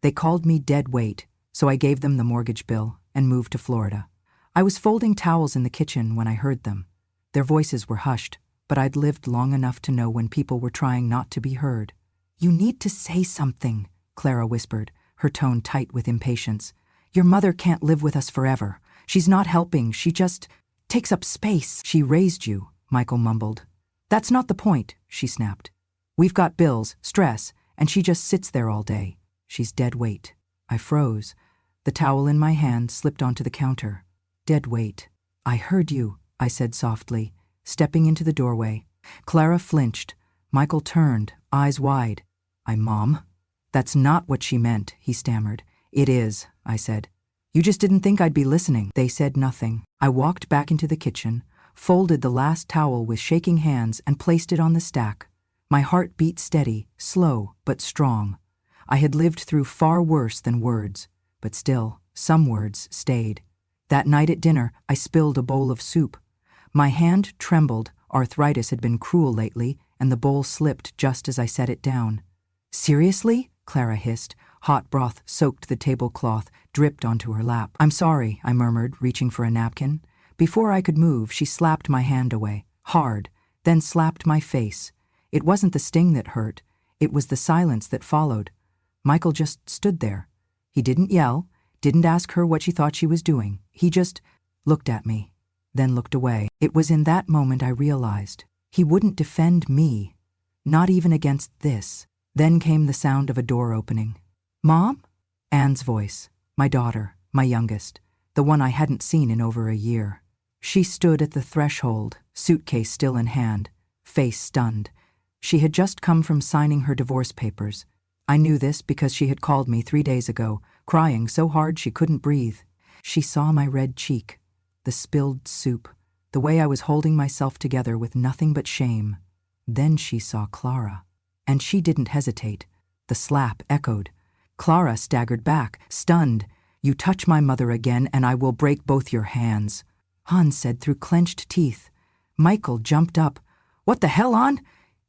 They called me dead weight, so I gave them the mortgage bill and moved to Florida. I was folding towels in the kitchen when I heard them. Their voices were hushed, but I'd lived long enough to know when people were trying not to be heard. "You need to say something," Clara whispered, her tone tight with impatience. "Your mother can't live with us forever. She's not helping, she just takes up space." "She raised you," Michael mumbled. "That's not the point," she snapped. "We've got bills, stress, and she just sits there all day. She's dead weight." I froze. The towel in my hand slipped onto the counter. "Dead weight." "I heard you," I said softly, stepping into the doorway. Clara flinched. Michael turned, eyes wide. Mom?" "That's not what she meant," he stammered. "It is," I said. "You just didn't think I'd be listening." They said nothing. I walked back into the kitchen, folded the last towel with shaking hands and placed it on the stack. My heart beat steady, slow, but strong. I had lived through far worse than words, but still, some words stayed. That night at dinner, I spilled a bowl of soup. My hand trembled, arthritis had been cruel lately, and the bowl slipped just as I set it down. "Seriously?" Clara hissed. Hot broth soaked the tablecloth, dripped onto her lap. "I'm sorry," I murmured, reaching for a napkin. Before I could move, she slapped my hand away, hard, then slapped my face. It wasn't the sting that hurt, it was the silence that followed. Michael just stood there. He didn't yell, didn't ask her what she thought she was doing. He just looked at me, then looked away. It was in that moment I realized he wouldn't defend me, not even against this. Then came the sound of a door opening. "Mom?" Anne's voice, my daughter, my youngest, the one I hadn't seen in over a year. She stood at the threshold, suitcase still in hand, face stunned. She had just come from signing her divorce papers. I knew this because she had called me 3 days ago, crying so hard she couldn't breathe. She saw my red cheek, the spilled soup, the way I was holding myself together with nothing but shame. Then she saw Clara. And she didn't hesitate. The slap echoed. Clara staggered back, stunned. "You touch my mother again and I will break both your hands," Han said through clenched teeth. Michael jumped up. "What the hell, Han?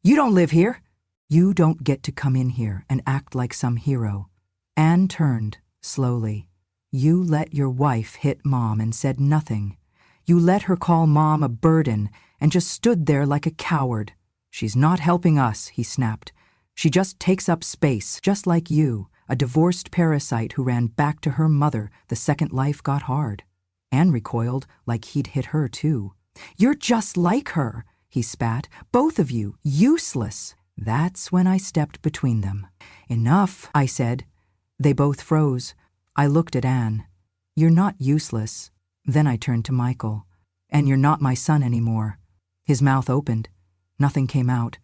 You don't live here." "You don't get to come in here and act like some hero." Anne turned, slowly. "You let your wife hit Mom and said nothing. You let her call Mom a burden and just stood there like a coward." "She's not helping us," he snapped. "She just takes up space, just like you, a divorced parasite who ran back to her mother the second life got hard." Anne recoiled like he'd hit her too. "You're just like her," he spat. "Both of you, useless." That's when I stepped between them. "Enough," I said. They both froze. I looked at Anne. "You're not useless." Then I turned to Michael. "And you're not my son anymore." His mouth opened. Nothing came out.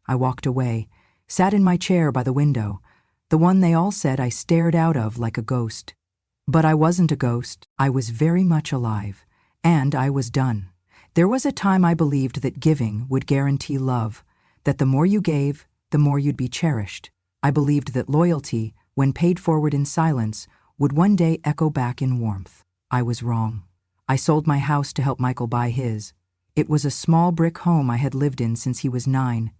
I walked away, sat in my chair by the window, the one they all said I stared out of like a ghost. But I wasn't a ghost. I was very much alive. And I was done. There was a time I believed that giving would guarantee love, that the more you gave, the more you'd be cherished. I believed that loyalty, when paid forward in silence, would one day echo back in warmth. I was wrong. I sold my house to help Michael buy his. It was a small brick home I had lived in since he was 9.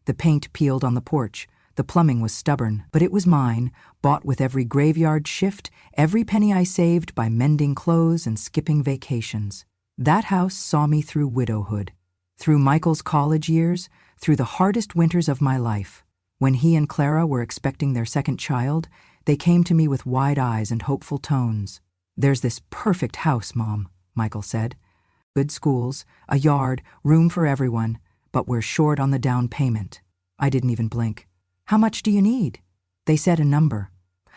The paint peeled on the porch. The plumbing was stubborn, but it was mine, bought with every graveyard shift, every penny I saved by mending clothes and skipping vacations. That house saw me through widowhood, through Michael's college years, through the hardest winters of my life. When he and Clara were expecting their second child, they came to me with wide eyes and hopeful tones. "There's this perfect house, Mom," Michael said. "Good schools, a yard, room for everyone, but we're short on the down payment." I didn't even blink. "How much do you need?" They said a number.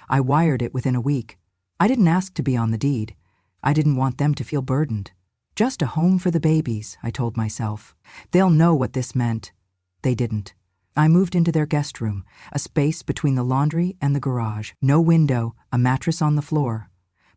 I wired it within a week. I didn't ask to be on the deed. I didn't want them to feel burdened. "Just a home for the babies," I told myself. "They'll know what this meant." They didn't. I moved into their guest room, a space between the laundry and the garage. No window, a mattress on the floor.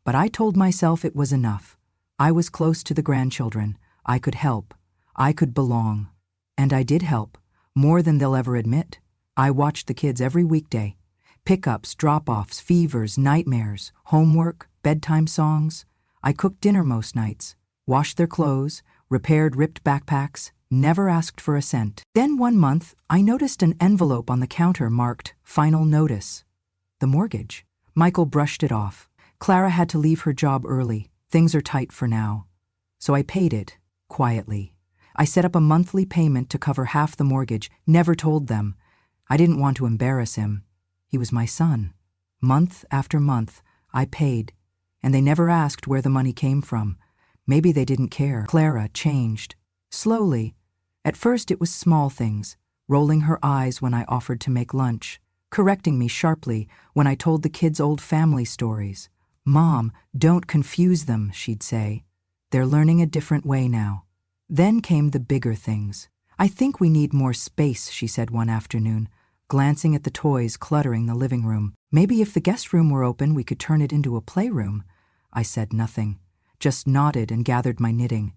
But I told myself it was enough. I was close to the grandchildren. I could help. I could belong. And I did help, more than they'll ever admit. I watched the kids every weekday. Pickups, drop-offs, fevers, nightmares, homework, bedtime songs. I cooked dinner most nights, washed their clothes, repaired ripped backpacks, never asked for a cent. Then one month, I noticed an envelope on the counter marked "Final Notice." The mortgage. Michael brushed it off. Clara had to leave her job early. Things are tight for now. So I paid it, quietly. I set up a monthly payment to cover half the mortgage, never told them. I didn't want to embarrass him. He was my son. Month after month, I paid, and they never asked where the money came from. Maybe they didn't care. Clara changed. Slowly. At first it was small things, rolling her eyes when I offered to make lunch, correcting me sharply when I told the kids old family stories. "Mom, don't confuse them," she'd say. "They're learning a different way now." Then came the bigger things. "I think we need more space," she said one afternoon, glancing at the toys cluttering the living room. "Maybe if the guest room were open, we could turn it into a playroom." I said nothing, just nodded and gathered my knitting.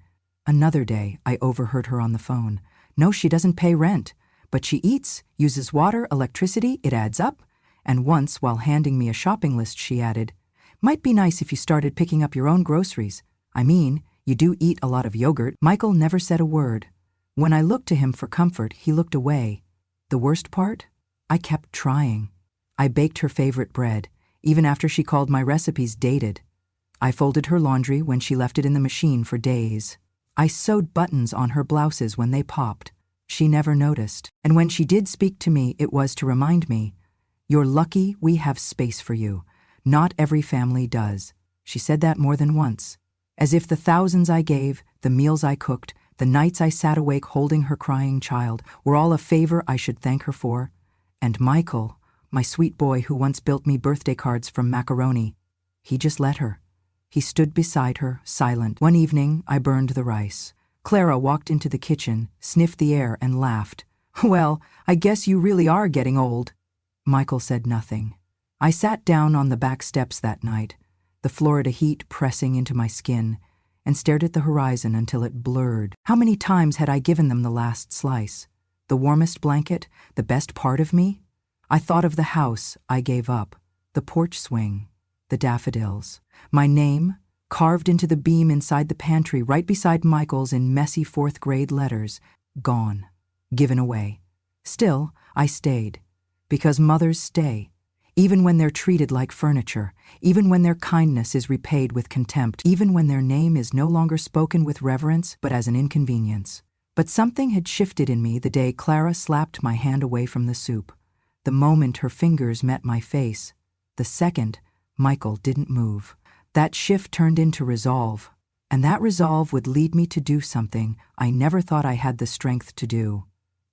Another day, I overheard her on the phone. "No, she doesn't pay rent, but she eats, uses water, electricity, it adds up." And once, while handing me a shopping list, she added, "Might be nice if you started picking up your own groceries. I mean, you do eat a lot of yogurt." Michael never said a word. When I looked to him for comfort, he looked away. The worst part? I kept trying. I baked her favorite bread, even after she called my recipes dated. I folded her laundry when she left it in the machine for days. I sewed buttons on her blouses when they popped. She never noticed. And when she did speak to me, it was to remind me, "You're lucky we have space for you. Not every family does." She said that more than once, as if the thousands I gave, the meals I cooked, the nights I sat awake holding her crying child, were all a favor I should thank her for. And Michael, my sweet boy who once built me birthday cards from macaroni, he just let her. He stood beside her, silent. One evening, I burned the rice. Clara walked into the kitchen, sniffed the air, and laughed. "Well, I guess you really are getting old." Michael said nothing. I sat down on the back steps that night, the Florida heat pressing into my skin, and stared at the horizon until it blurred. How many times had I given them the last slice? The warmest blanket, the best part of me? I thought of the house I gave up, the porch swing, the daffodils, my name, carved into the beam inside the pantry right beside Michael's in messy fourth-grade letters. Gone. Given away. Still, I stayed. Because mothers stay. Even when they're treated like furniture, even when their kindness is repaid with contempt, even when their name is no longer spoken with reverence but as an inconvenience. But something had shifted in me the day Clara slapped my hand away from the soup. The moment her fingers met my face. The second, Michael didn't move. That shift turned into resolve. And that resolve would lead me to do something I never thought I had the strength to do.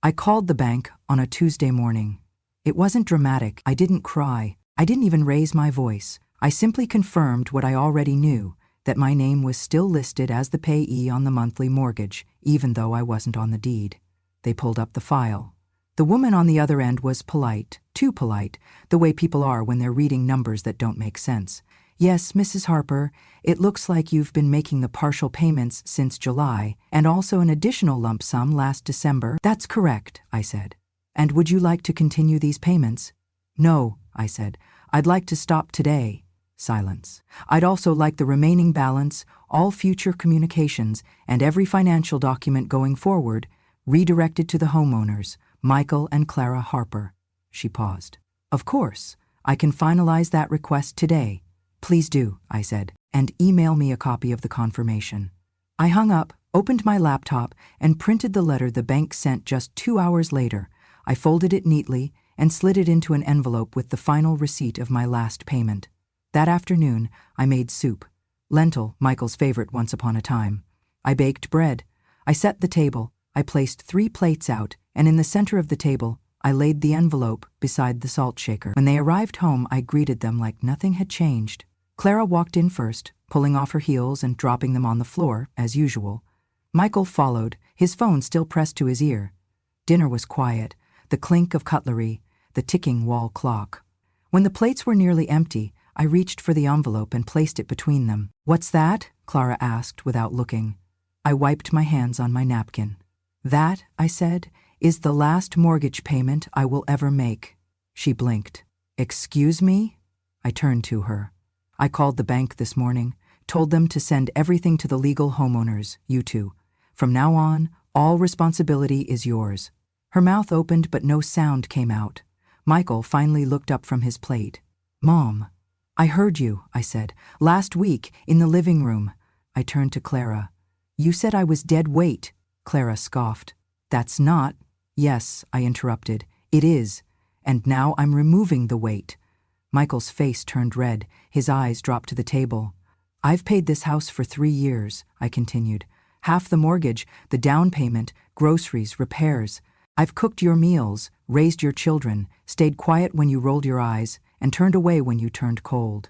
I called the bank on a Tuesday morning. It wasn't dramatic. I didn't cry. I didn't even raise my voice. I simply confirmed what I already knew, that my name was still listed as the payee on the monthly mortgage, even though I wasn't on the deed. They pulled up the file. The woman on the other end was polite, too polite, the way people are when they're reading numbers that don't make sense. "Yes, Mrs. Harper, it looks like you've been making the partial payments since July, and also an additional lump sum last December." "That's correct," I said. "And would you like to continue these payments?" "No," I said. "I'd like to stop today." Silence. "I'd also like the remaining balance, all future communications, and every financial document going forward, redirected to the homeowners, Michael and Clara Harper." She paused. "Of course, I can finalize that request today." "Please do," I said, "and email me a copy of the confirmation." I hung up, opened my laptop, and printed the letter the bank sent just 2 hours later. I folded it neatly and slid it into an envelope with the final receipt of my last payment. That afternoon, I made soup. Lentil, Michael's favorite once upon a time. I baked bread. I set the table. I placed 3 plates out, and in the center of the table, I laid the envelope beside the salt shaker. When they arrived home, I greeted them like nothing had changed. Clara walked in first, pulling off her heels and dropping them on the floor, as usual. Michael followed, his phone still pressed to his ear. Dinner was quiet, the clink of cutlery, the ticking wall clock. When the plates were nearly empty, I reached for the envelope and placed it between them. "What's that?" Clara asked without looking. I wiped my hands on my napkin. "That," I said, "is the last mortgage payment I will ever make." She blinked. "Excuse me?" I turned to her. "I called the bank this morning, told them to send everything to the legal homeowners, you two. From now on, all responsibility is yours." Her mouth opened but no sound came out. Michael finally looked up from his plate. "Mom, I heard you, I said. Last week, in the living room. I turned to Clara. You said I was dead weight. Clara scoffed. That's not. Yes, I interrupted. It is. And now I'm removing the weight. Michael's face turned red. His eyes dropped to the table. I've paid this house for 3 years, I continued. Half the mortgage, the down payment, groceries, repairs. I've cooked your meals, raised your children, stayed quiet when you rolled your eyes, and turned away when you turned cold.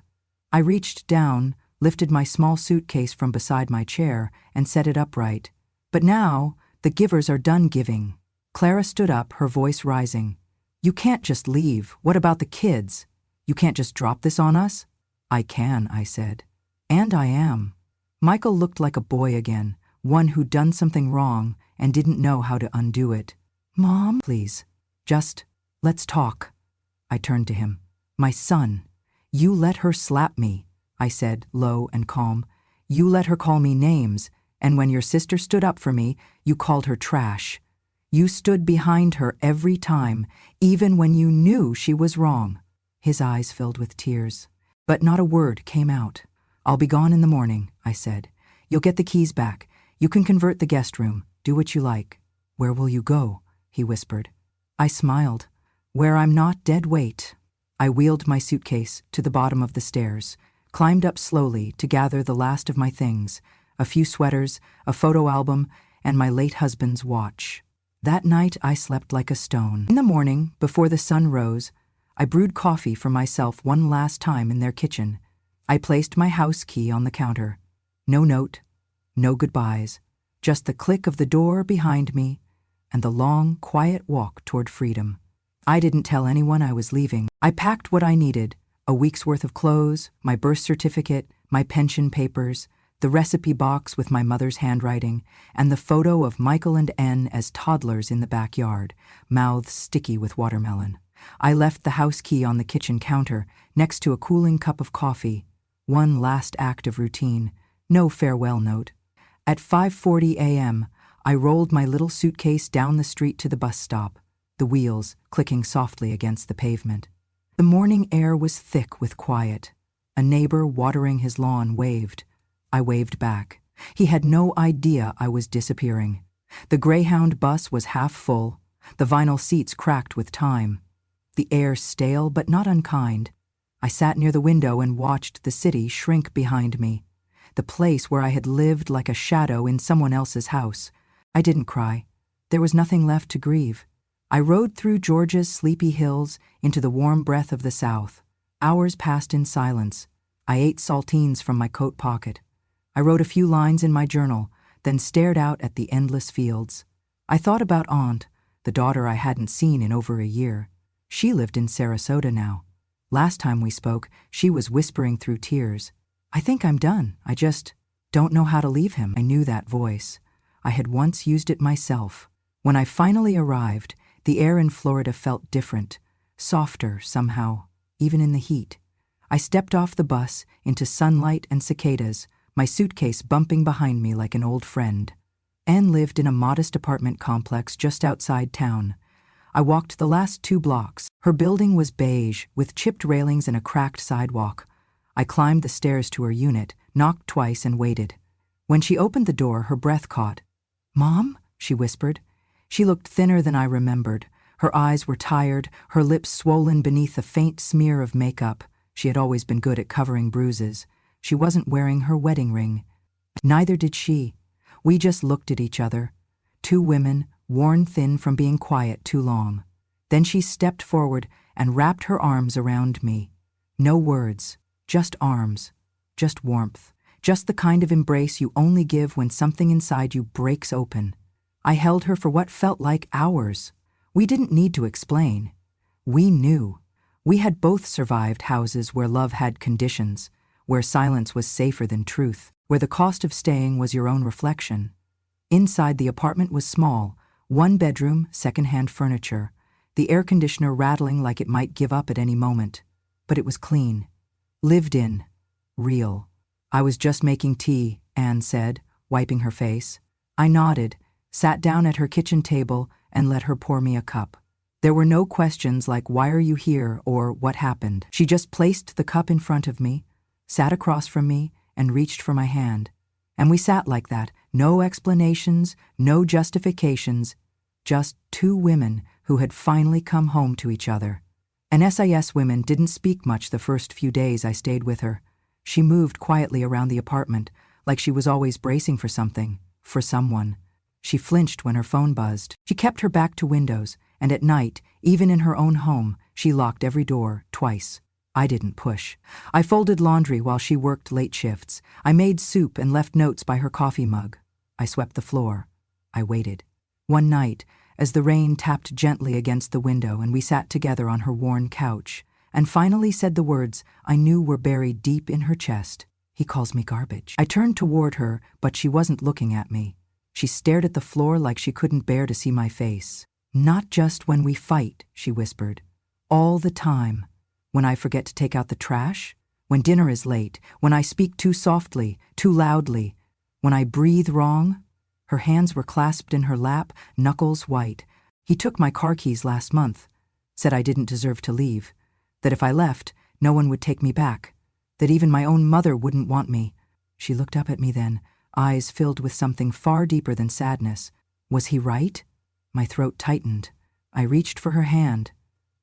I reached down, lifted my small suitcase from beside my chair, and set it upright. But now, the givers are done giving. Clara stood up, her voice rising. You can't just leave. What about the kids? You can't just drop this on us? I can, I said. And I am. Michael looked like a boy again, one who'd done something wrong and didn't know how to undo it. Mom, please. Just, let's talk. I turned to him. My son. You let her slap me, I said, low and calm. You let her call me names, and when your sister stood up for me, you called her trash. You stood behind her every time, even when you knew she was wrong. His eyes filled with tears, but not a word came out. I'll be gone in the morning, I said. You'll get the keys back. You can convert the guest room. Do what you like. Where will you go? He whispered. I smiled. Where I'm not dead weight. I wheeled my suitcase to the bottom of the stairs, climbed up slowly to gather the last of my things, a few sweaters, a photo album, and my late husband's watch. That night I slept like a stone. In the morning, before the sun rose, I brewed coffee for myself one last time in their kitchen. I placed my house key on the counter. No note, no goodbyes, just the click of the door behind me and the long, quiet walk toward freedom. I didn't tell anyone I was leaving. I packed what I needed, a week's worth of clothes, my birth certificate, my pension papers, the recipe box with my mother's handwriting, and the photo of Michael and N as toddlers in the backyard, mouths sticky with watermelon. I left the house key on the kitchen counter, next to a cooling cup of coffee. One last act of routine, no farewell note. At 5:40 a.m., I rolled my little suitcase down the street to the bus stop, the wheels clicking softly against the pavement. The morning air was thick with quiet. A neighbor watering his lawn waved. I waved back. He had no idea I was disappearing. The Greyhound bus was half full, the vinyl seats cracked with time. The air stale but not unkind. I sat near the window and watched the city shrink behind me, the place where I had lived like a shadow in someone else's house. I didn't cry. There was nothing left to grieve. I rode through Georgia's sleepy hills into the warm breath of the South. Hours passed in silence. I ate saltines from my coat pocket. I wrote a few lines in my journal, then stared out at the endless fields. I thought about Aunt, the daughter I hadn't seen in over a year. She lived in Sarasota now. Last time we spoke, she was whispering through tears. I think I'm done. I just don't know how to leave him. I knew that voice. I had once used it myself. When I finally arrived, the air in Florida felt different, softer somehow, even in the heat. I stepped off the bus into sunlight and cicadas, my suitcase bumping behind me like an old friend. Anne lived in a modest apartment complex just outside town. I walked the last 2 blocks. Her building was beige, with chipped railings and a cracked sidewalk. I climbed the stairs to her unit, knocked twice, and waited. When she opened the door, her breath caught. "Mom?" she whispered. She looked thinner than I remembered. Her eyes were tired, her lips swollen beneath a faint smear of makeup. She had always been good at covering bruises. She wasn't wearing her wedding ring. Neither did she. We just looked at each other. 2 women, worn thin from being quiet too long. Then she stepped forward and wrapped her arms around me. No words, just arms, just warmth, just the kind of embrace you only give when something inside you breaks open. I held her for what felt like hours. We didn't need to explain. We knew. We had both survived houses where love had conditions, where silence was safer than truth, where the cost of staying was your own reflection. Inside, the apartment was small, 1 bedroom, second-hand furniture, the air conditioner rattling like it might give up at any moment. But it was clean. Lived in. Real. I was just making tea, Anne said, wiping her face. I nodded, sat down at her kitchen table, and let her pour me a cup. There were no questions like, "Why are you here?" or "What happened?" She just placed the cup in front of me, sat across from me, and reached for my hand. And we sat like that, no explanations, no justifications, just two women who had finally come home to each other. And SIS women didn't speak much the first few days I stayed with her. She moved quietly around the apartment, like she was always bracing for something, for someone. She flinched when her phone buzzed. She kept her back to windows, and at night, even in her own home, she locked every door, twice. I didn't push. I folded laundry while she worked late shifts. I made soup and left notes by her coffee mug. I swept the floor. I waited. One night, as the rain tapped gently against the window and we sat together on her worn couch, and finally said the words I knew were buried deep in her chest, "He calls me garbage." I turned toward her, but she wasn't looking at me. She stared at the floor like she couldn't bear to see my face. "Not just when we fight," she whispered. "All the time. When I forget to take out the trash, when dinner is late, when I speak too softly, too loudly, when I breathe wrong." Her hands were clasped in her lap, knuckles white. "He took my car keys last month, said I didn't deserve to leave, that if I left, no one would take me back, that even my own mother wouldn't want me." She looked up at me then, eyes filled with something far deeper than sadness. Was he right? My throat tightened. I reached for her hand.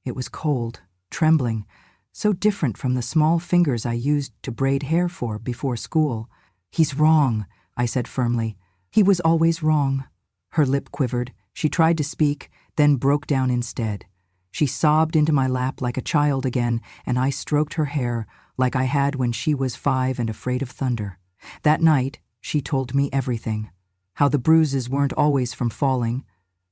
It was cold, trembling, so different from the small fingers I used to braid hair for before school. "He's wrong," I said firmly. "He was always wrong." Her lip quivered. She tried to speak, then broke down instead. She sobbed into my lap like a child again, and I stroked her hair like I had when she was 5 and afraid of thunder. That night, she told me everything. How the bruises weren't always from falling,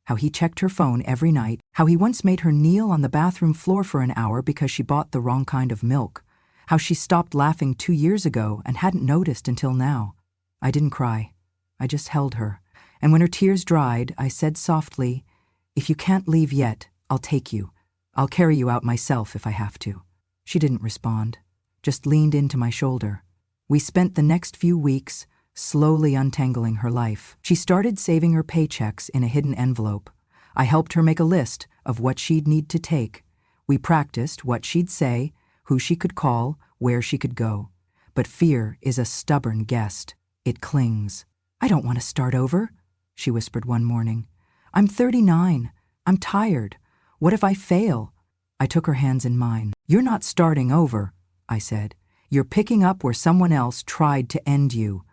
how he checked her phone every night, how he once made her kneel on the bathroom floor for an hour because she bought the wrong kind of milk, how she stopped laughing 2 years ago and hadn't noticed until now. I didn't cry. I just held her, and when her tears dried, I said softly, "If you can't leave yet, I'll take you. I'll carry you out myself if I have to." She didn't respond, just leaned into my shoulder. We spent the next few weeks slowly untangling her life. She started saving her paychecks in a hidden envelope. I helped her make a list of what she'd need to take. We practiced what she'd say, who she could call, where she could go. But fear is a stubborn guest. It clings. "I don't want to start over," she whispered one morning. "I'm 39. I'm tired. What if I fail?" I took her hands in mine. "You're not starting over," I said. "You're picking up where someone else tried to end you."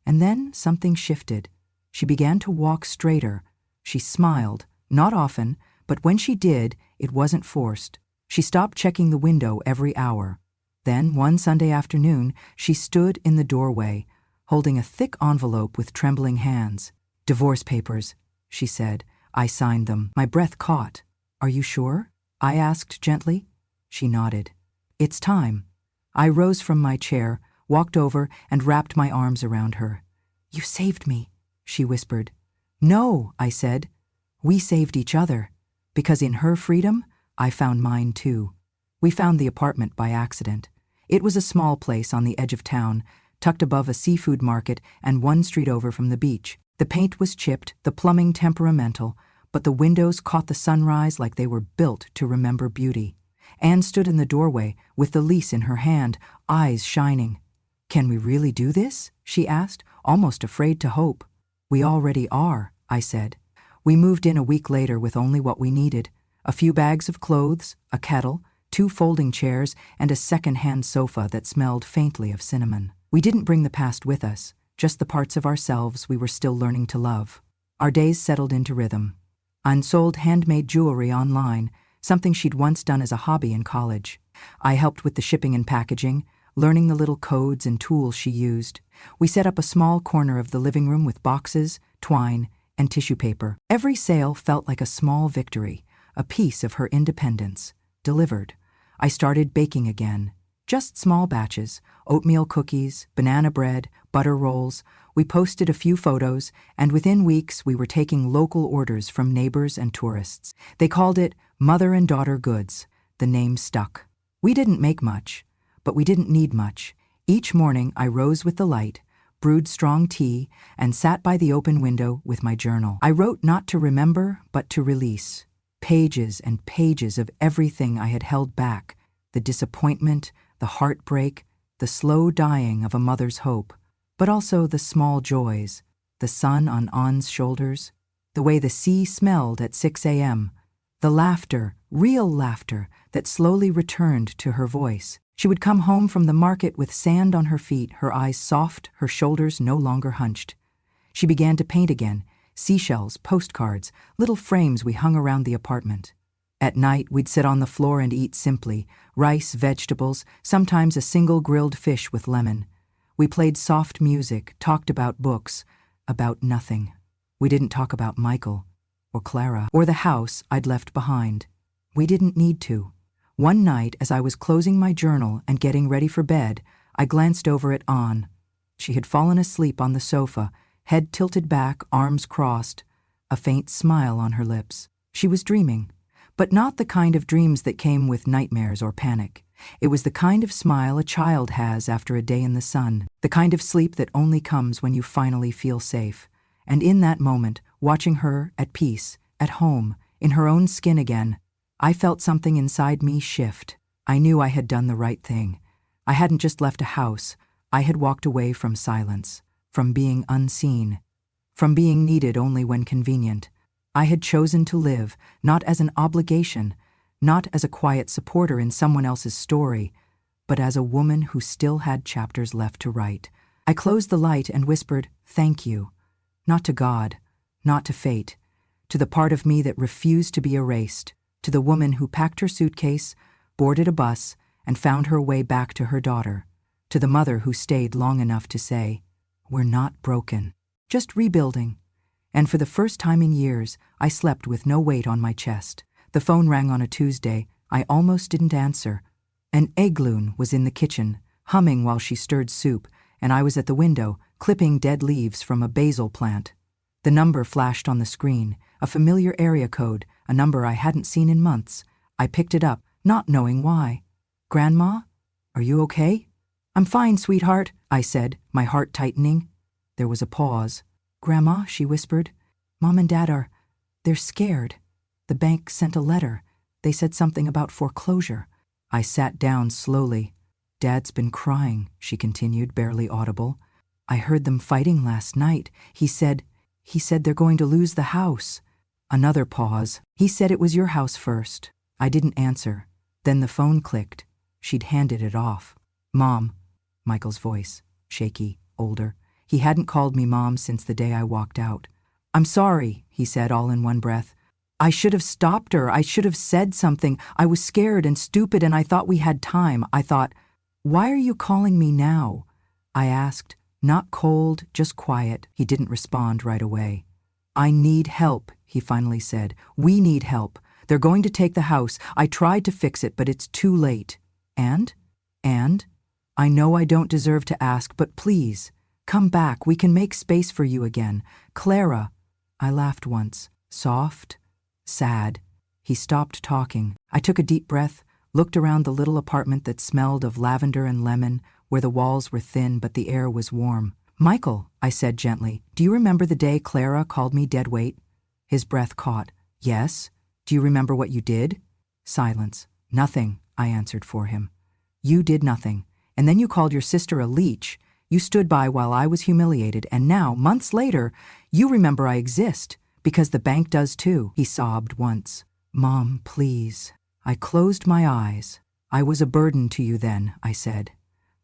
And then something shifted. She began to walk straighter. She smiled, not often, but when she did, it wasn't forced. She stopped checking the window every hour. Then, one Sunday afternoon, she stood in the doorway, holding a thick envelope with trembling hands. "Divorce papers," she said. I signed them. My breath caught. "Are you sure?" I asked gently. She nodded. "It's time." I rose from my chair, walked over, and wrapped my arms around her. "You saved me," she whispered. "No," I said. "We saved each other, because in her freedom, I found mine too." We found the apartment by accident. It was a small place on the edge of town, tucked above a seafood market and one street over from the beach. The paint was chipped, the plumbing temperamental, but the windows caught the sunrise like they were built to remember beauty. Anne stood in the doorway with the lease in her hand, eyes shining. "Can we really do this?" she asked, almost afraid to hope. "We already are," I said. We moved in a week later with only what we needed: a few bags of clothes, a kettle, 2 folding chairs, and a second-hand sofa that smelled faintly of cinnamon. We didn't bring the past with us, just the parts of ourselves we were still learning to love. Our days settled into rhythm. Anne sold handmade jewelry online, something she'd once done as a hobby in college. I helped with the shipping and packaging, learning the little codes and tools she used. We set up a small corner of the living room with boxes, twine, and tissue paper. Every sale felt like a small victory, a piece of her independence, delivered. I started baking again. Just small batches: oatmeal cookies, banana bread, butter rolls. We posted a few photos, and within weeks we were taking local orders from neighbors and tourists. They called it Mother and Daughter Goods. The name stuck. We didn't make much, but we didn't need much. Each morning I rose with the light, brewed strong tea, and sat by the open window with my journal. I wrote not to remember, but to release. Pages and pages of everything I had held back, the disappointment, the heartbreak, the slow dying of a mother's hope, but also the small joys, the sun on An's shoulders, the way the sea smelled at 6 a.m., the laughter, real laughter, that slowly returned to her voice. She would come home from the market with sand on her feet, her eyes soft, her shoulders no longer hunched. She began to paint again, seashells, postcards, little frames we hung around the apartment. At night, we'd sit on the floor and eat simply, rice, vegetables, sometimes a single grilled fish with lemon. We played soft music, talked about books, about nothing. We didn't talk about Michael, or Clara, or the house I'd left behind. We didn't need to. One night, as I was closing my journal and getting ready for bed, I glanced over at An. She had fallen asleep on the sofa, head tilted back, arms crossed, a faint smile on her lips. She was dreaming, but not the kind of dreams that came with nightmares or panic. It was the kind of smile a child has after a day in the sun, the kind of sleep that only comes when you finally feel safe. And in that moment, watching her at peace, at home, in her own skin again, I felt something inside me shift. I knew I had done the right thing. I hadn't just left a house. I had walked away from silence, from being unseen, from being needed only when convenient. I had chosen to live, not as an obligation, not as a quiet supporter in someone else's story, but as a woman who still had chapters left to write. I closed the light and whispered, "Thank you." Not to God, not to fate, to the part of me that refused to be erased, to the woman who packed her suitcase, boarded a bus, and found her way back to her daughter, to the mother who stayed long enough to say, "We're not broken, just rebuilding." And for the first time in years, I slept with no weight on my chest. The phone rang on a Tuesday. I almost didn't answer. An eggloon was in the kitchen, humming while she stirred soup, and I was at the window, clipping dead leaves from a basil plant. The number flashed on the screen, a familiar area code, a number I hadn't seen in months. I picked it up, not knowing why. "Grandma? Are you okay?" "I'm fine, sweetheart," I said, my heart tightening. There was a pause. "Grandma," she whispered, "Mom and Dad they're scared. The bank sent a letter. They said something about foreclosure." I sat down slowly. "Dad's been crying," she continued, barely audible. "I heard them fighting last night. He said they're going to lose the house." Another pause. "He said it was your house first." I didn't answer. Then the phone clicked. She'd handed it off. "Mom," Michael's voice, shaky, older. He hadn't called me Mom since the day I walked out. "I'm sorry," he said all in one breath. "I should have stopped her. I should have said something. I was scared and stupid and I thought we had time. I thought, why are you calling me now?" I asked, not cold, just quiet. He didn't respond right away. "I need help," he finally said. "We need help. They're going to take the house. I tried to fix it, but it's too late." And? I know I don't deserve to ask, but please, come back. We can make space for you again. Clara. I laughed once, soft, sad. He stopped talking. I took a deep breath, looked around the little apartment that smelled of lavender and lemon, where the walls were thin but the air was warm. "Michael," I said gently, "do you remember the day Clara called me dead weight?" His breath caught. "Yes. Do you remember what you did?" Silence. "Nothing," I answered for him. "You did nothing. And then you called your sister a leech. You stood by while I was humiliated, and now, months later, you remember I exist, because the bank does too." He sobbed once. "Mom, please." I closed my eyes. "I was a burden to you then," I said,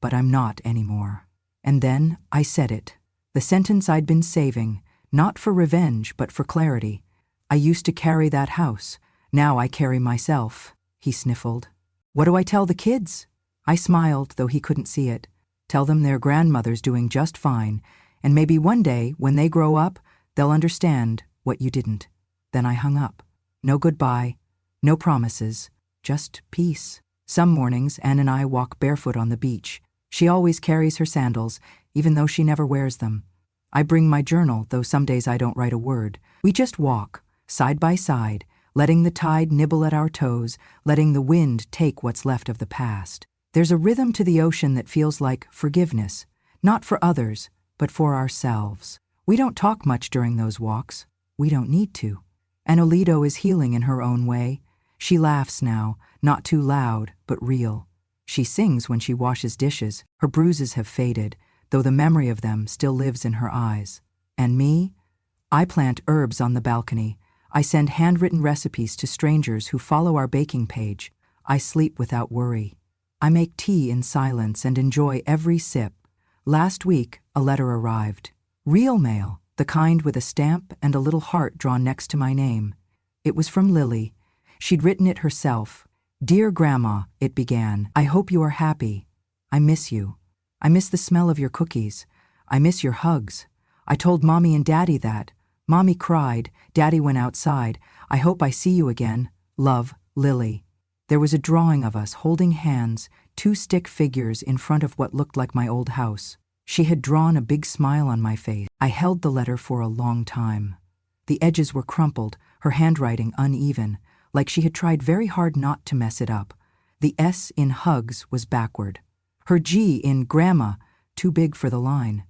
"but I'm not anymore." And then I said it, the sentence I'd been saving, not for revenge, but for clarity. "I used to carry that house. Now I carry myself." He sniffled. "What do I tell the kids?" I smiled, though he couldn't see it. "Tell them their grandmother's doing just fine, and maybe one day, when they grow up, they'll understand what you didn't." Then I hung up. No goodbye, no promises, just peace. Some mornings, Anne and I walk barefoot on the beach. She always carries her sandals, even though she never wears them. I bring my journal, though some days I don't write a word. We just walk, side by side, letting the tide nibble at our toes, letting the wind take what's left of the past. There's a rhythm to the ocean that feels like forgiveness, not for others, but for ourselves. We don't talk much during those walks. We don't need to. And Olido is healing in her own way. She laughs now, not too loud, but real. She sings when she washes dishes. Her bruises have faded, though the memory of them still lives in her eyes. And me? I plant herbs on the balcony. I send handwritten recipes to strangers who follow our baking page. I sleep without worry. I make tea in silence and enjoy every sip. Last week, a letter arrived. Real mail, the kind with a stamp and a little heart drawn next to my name. It was from Lily. She'd written it herself. "Dear Grandma," it began, "I hope you are happy. I miss you. I miss the smell of your cookies. I miss your hugs. I told Mommy and Daddy that. Mommy cried. Daddy went outside. I hope I see you again. Love, Lily." There was a drawing of us holding hands, two stick figures in front of what looked like my old house. She had drawn a big smile on my face. I held the letter for a long time. The edges were crumpled, her handwriting uneven, like she had tried very hard not to mess it up. The S in hugs was backward. Her G in grandma, too big for the line.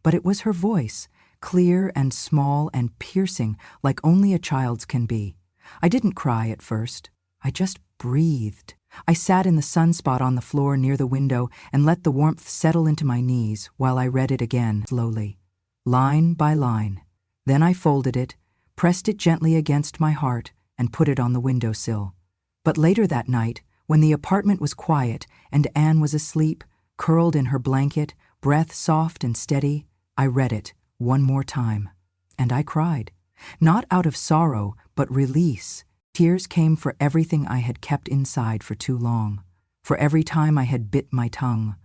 But it was her voice, clear and small and piercing, like only a child's can be. I didn't cry at first. I just breathed. I sat in the sunspot on the floor near the window and let the warmth settle into my knees while I read it again slowly, line by line. Then I folded it, pressed it gently against my heart, and put it on the windowsill. But later that night, when the apartment was quiet and Anne was asleep, curled in her blanket, breath soft and steady, I read it one more time. And I cried. Not out of sorrow, but release. Tears came for everything I had kept inside for too long, for every time I had bit my tongue,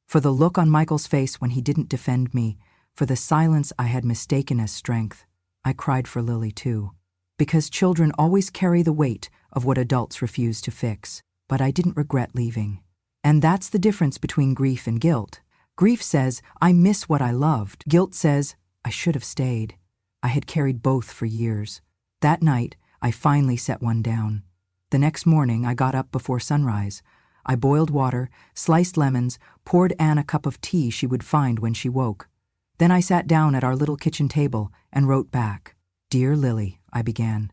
for the look on Michael's face when he didn't defend me, for the silence I had mistaken as strength. I cried for Lily too, because children always carry the weight of what adults refuse to fix, but I didn't regret leaving. And that's the difference between grief and guilt. Grief says, I miss what I loved. Guilt says, I should have stayed. I had carried both for years. That night, I finally set one down. The next morning, I got up before sunrise. I boiled water, sliced lemons, poured Anne a cup of tea she would find when she woke. Then I sat down at our little kitchen table and wrote back. "Dear Lily," I began,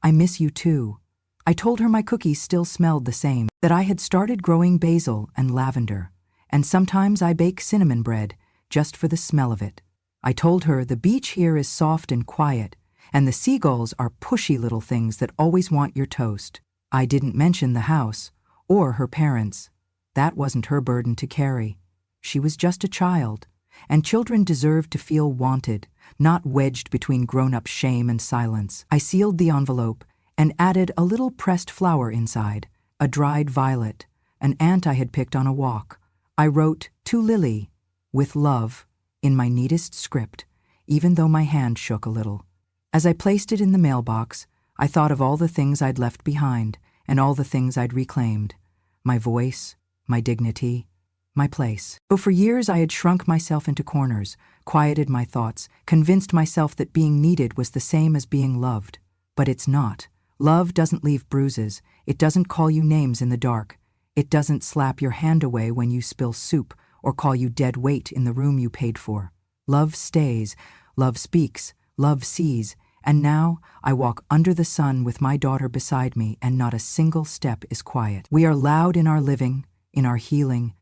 "I miss you too." I told her my cookies still smelled the same, that I had started growing basil and lavender, and sometimes I bake cinnamon bread just for the smell of it. I told her the beach here is soft and quiet, and the seagulls are pushy little things that always want your toast. I didn't mention the house, or her parents. That wasn't her burden to carry. She was just a child, and children deserve to feel wanted, not wedged between grown-up shame and silence. I sealed the envelope and added a little pressed flower inside, a dried violet, an ant I had picked on a walk. I wrote, "To Lily, with love," in my neatest script, even though my hand shook a little. As I placed it in the mailbox, I thought of all the things I'd left behind and all the things I'd reclaimed. My voice, my dignity, my place. So for years I had shrunk myself into corners, quieted my thoughts, convinced myself that being needed was the same as being loved. But it's not. Love doesn't leave bruises. It doesn't call you names in the dark. It doesn't slap your hand away when you spill soup or call you dead weight in the room you paid for. Love stays. Love speaks. Love sees, and now I walk under the sun with my daughter beside me, and not a single step is quiet. We are loud in our living, in our healing,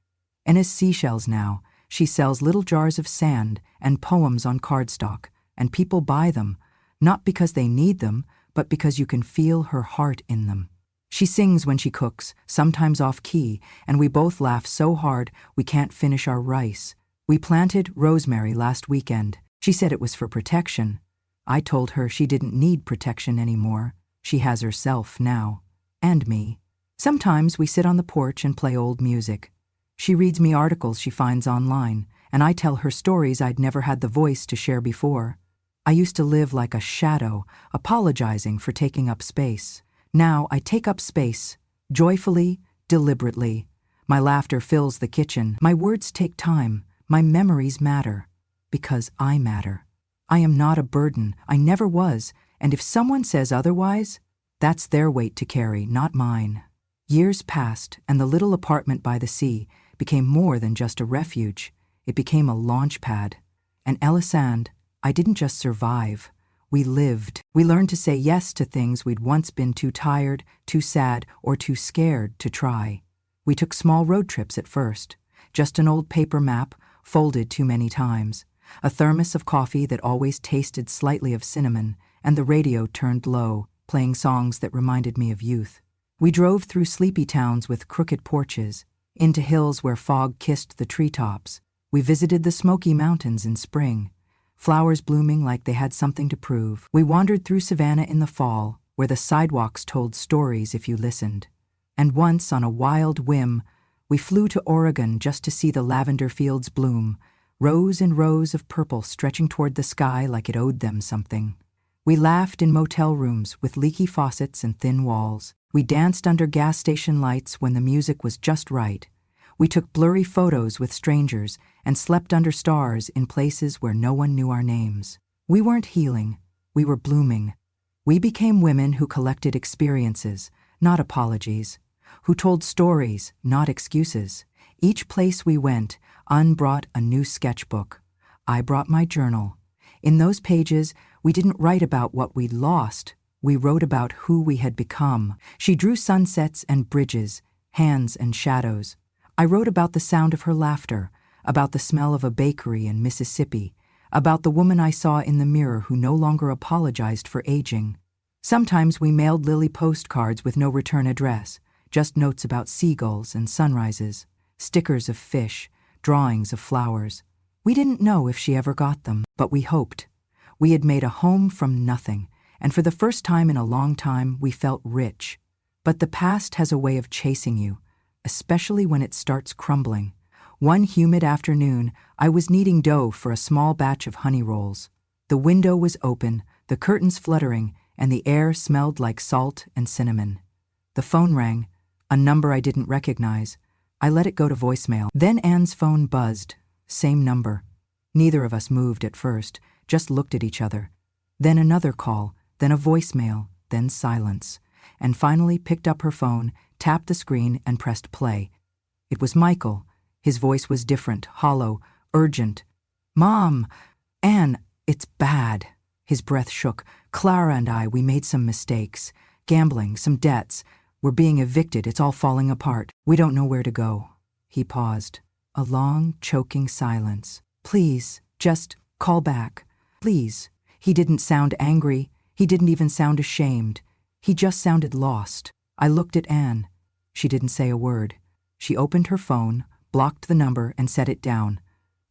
and as seashells now, she sells little jars of sand and poems on cardstock, and people buy them, not because they need them, but because you can feel her heart in them. She sings when she cooks, sometimes off-key, and we both laugh so hard we can't finish our rice. We planted rosemary last weekend. She said it was for protection. I told her she didn't need protection anymore. She has herself now. And me. Sometimes we sit on the porch and play old music. She reads me articles she finds online, and I tell her stories I'd never had the voice to share before. I used to live like a shadow, apologizing for taking up space. Now I take up space, joyfully, deliberately. My laughter fills the kitchen. My words take time. My memories matter. Because I matter. I am not a burden. I never was. And if someone says otherwise, that's their weight to carry, not mine. Years passed, and the little apartment by the sea became more than just a refuge. It became a launch pad. And Elisande, I didn't just survive. We lived. We learned to say yes to things we'd once been too tired, too sad, or too scared to try. We took small road trips at first. Just an old paper map, folded too many times. A thermos of coffee that always tasted slightly of cinnamon, and the radio turned low, playing songs that reminded me of youth. We drove through sleepy towns with crooked porches, into hills where fog kissed the treetops. We visited the Smoky Mountains in spring, flowers blooming like they had something to prove. We wandered through Savannah in the fall, where the sidewalks told stories if you listened. And once, on a wild whim, we flew to Oregon just to see the lavender fields bloom, rows and rows of purple stretching toward the sky like it owed them something. We laughed in motel rooms with leaky faucets and thin walls. We danced under gas station lights when the music was just right. We took blurry photos with strangers and slept under stars in places where no one knew our names. We weren't healing, we were blooming. We became women who collected experiences, not apologies, who told stories, not excuses. Each place we went, Anne brought a new sketchbook. I brought my journal. In those pages, we didn't write about what we'd lost. We wrote about who we had become. She drew sunsets and bridges, hands and shadows. I wrote about the sound of her laughter, about the smell of a bakery in Mississippi, about the woman I saw in the mirror who no longer apologized for aging. Sometimes we mailed Lily postcards with no return address, just notes about seagulls and sunrises, stickers of fish, drawings of flowers. We didn't know if she ever got them, but we hoped. We had made a home from nothing, and for the first time in a long time, we felt rich. But the past has a way of chasing you, especially when it starts crumbling. One humid afternoon, I was kneading dough for a small batch of honey rolls. The window was open, the curtains fluttering, and the air smelled like salt and cinnamon. The phone rang, a number I didn't recognize. I let it go to voicemail. Then Anne's phone buzzed. Same number. Neither of us moved at first, just looked at each other. Then another call, then a voicemail, then silence, and finally picked up her phone, tapped the screen, and pressed play. It was Michael. His voice was different, hollow, urgent. "Mom! Anne, it's bad." His breath shook. "Clara and I, we made some mistakes. Gambling, some debts. We're being evicted, it's all falling apart. We don't know where to go." He paused. A long, choking silence. "Please, just call back. Please." He didn't sound angry. He didn't even sound ashamed. He just sounded lost. I looked at Anne. She didn't say a word. She opened her phone, blocked the number, and set it down.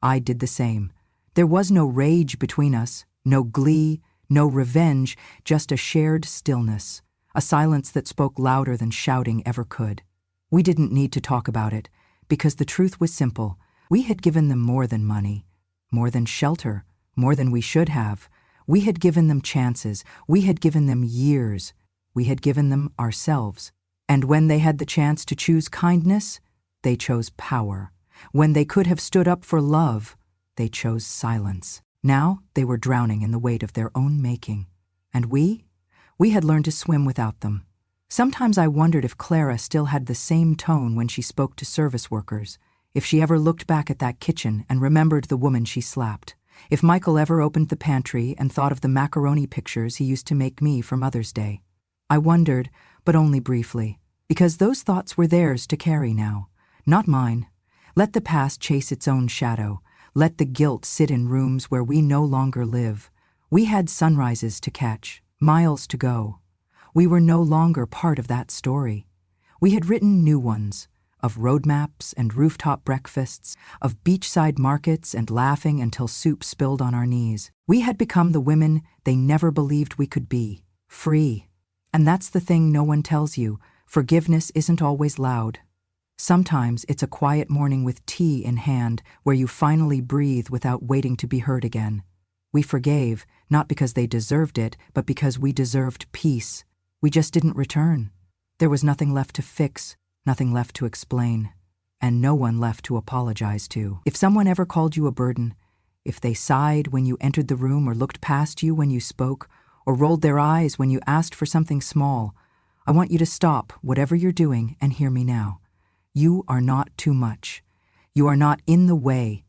I did the same. There was no rage between us, no glee, no revenge, just a shared stillness, a silence that spoke louder than shouting ever could. We didn't need to talk about it, because the truth was simple. We had given them more than money, more than shelter, more than we should have. We had given them chances. We had given them years. We had given them ourselves. And when they had the chance to choose kindness, they chose power. When they could have stood up for love, they chose silence. Now they were drowning in the weight of their own making. And we had learned to swim without them. Sometimes I wondered if Clara still had the same tone when she spoke to service workers, if she ever looked back at that kitchen and remembered the woman she slapped, if Michael ever opened the pantry and thought of the macaroni pictures he used to make me for Mother's Day. I wondered, but only briefly, because those thoughts were theirs to carry now, not mine. Let the past chase its own shadow. Let the guilt sit in rooms where we no longer live. We had sunrises to catch, miles to go. We were no longer part of that story. We had written new ones, of road maps and rooftop breakfasts, of beachside markets and laughing until soup spilled on our knees. We had become the women they never believed we could be, free. And that's the thing no one tells you. Forgiveness isn't always loud. Sometimes it's a quiet morning with tea in hand where you finally breathe without waiting to be heard again. We forgave, not because they deserved it, but because we deserved peace. We just didn't return. There was nothing left to fix, nothing left to explain, and no one left to apologize to. If someone ever called you a burden, if they sighed when you entered the room or looked past you when you spoke, or rolled their eyes when you asked for something small, I want you to stop whatever you're doing and hear me now. You are not too much. You are not in the way.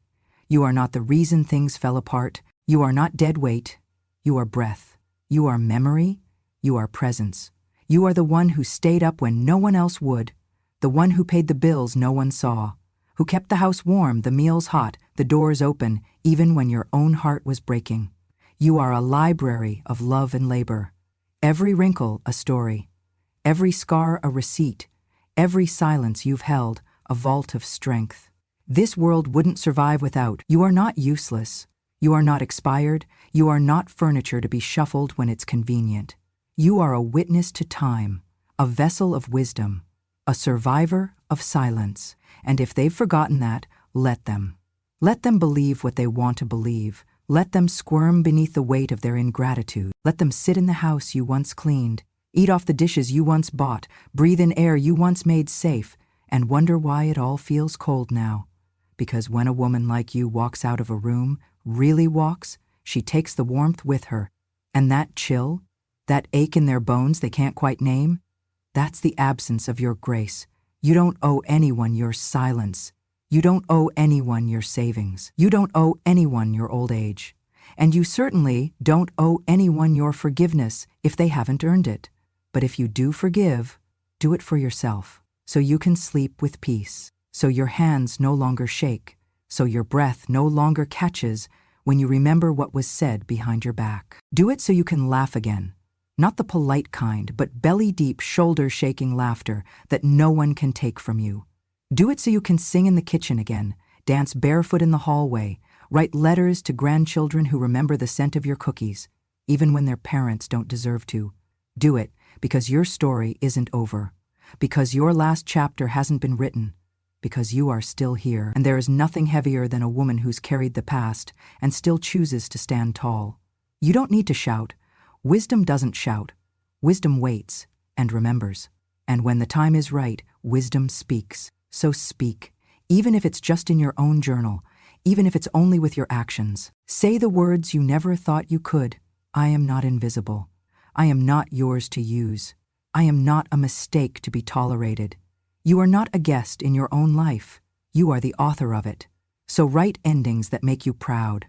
You are not the reason things fell apart. You are not dead weight. You are breath. You are memory. You are presence. You are the one who stayed up when no one else would, the one who paid the bills no one saw, who kept the house warm, the meals hot, the doors open, even when your own heart was breaking. You are a library of love and labor. Every wrinkle a story. Every scar a receipt. Every silence you've held a vault of strength. This world wouldn't survive without. You are not useless. You are not expired. You are not furniture to be shuffled when it's convenient. You are a witness to time, a vessel of wisdom, a survivor of silence. And if they've forgotten that, let them. Let them believe what they want to believe. Let them squirm beneath the weight of their ingratitude. Let them sit in the house you once cleaned, eat off the dishes you once bought, breathe in air you once made safe, and wonder why it all feels cold now. Because when a woman like you walks out of a room, really walks, she takes the warmth with her. And that chill, that ache in their bones they can't quite name, that's the absence of your grace. You don't owe anyone your silence. You don't owe anyone your savings. You don't owe anyone your old age. And you certainly don't owe anyone your forgiveness if they haven't earned it. But if you do forgive, do it for yourself, so you can sleep with peace, so your hands no longer shake, so your breath no longer catches when you remember what was said behind your back. Do it so you can laugh again. Not the polite kind, but belly-deep, shoulder-shaking laughter that no one can take from you. Do it so you can sing in the kitchen again, dance barefoot in the hallway, write letters to grandchildren who remember the scent of your cookies, even when their parents don't deserve to. Do it because your story isn't over, because your last chapter hasn't been written, because you are still here, and there is nothing heavier than a woman who's carried the past and still chooses to stand tall. You don't need to shout. Wisdom doesn't shout. Wisdom waits and remembers. And when the time is right, wisdom speaks. So speak, even if it's just in your own journal, even if it's only with your actions. Say the words you never thought you could. I am not invisible. I am not yours to use. I am not a mistake to be tolerated. You are not a guest in your own life. You are the author of it. So write endings that make you proud.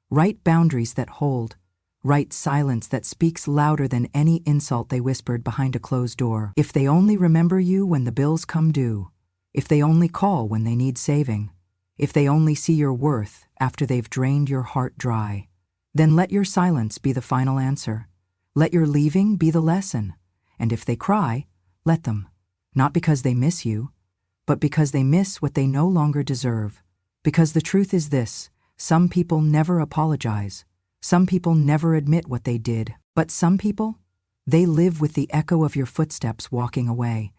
Write boundaries that hold. Write silence that speaks louder than any insult they whispered behind a closed door. If they only remember you when the bills come due. If they only call when they need saving. If they only see your worth after they've drained your heart dry. Then let your silence be the final answer. Let your leaving be the lesson. And if they cry, let them. Not because they miss you, but because they miss what they no longer deserve. Because the truth is this: some people never apologize. Some people never admit what they did. But some people, they live with the echo of your footsteps walking away.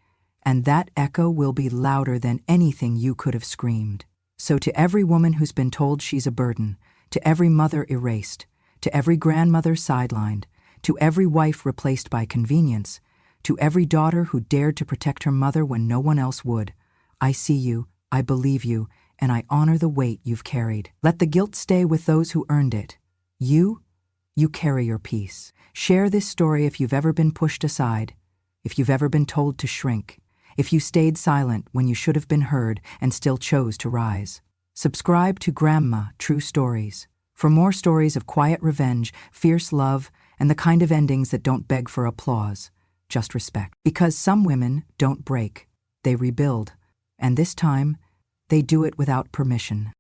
And that echo will be louder than anything you could have screamed. So to every woman who's been told she's a burden, to every mother erased, to every grandmother sidelined, to every wife replaced by convenience, to every daughter who dared to protect her mother when no one else would, I see you, I believe you, and I honor the weight you've carried. Let the guilt stay with those who earned it. You carry your peace. Share this story if you've ever been pushed aside, if you've ever been told to shrink, if you stayed silent when you should have been heard and still chose to rise. Subscribe to Grandma True Stories for more stories of quiet revenge, fierce love, and the kind of endings that don't beg for applause, just respect. Because some women don't break, they rebuild. And this time, they do it without permission.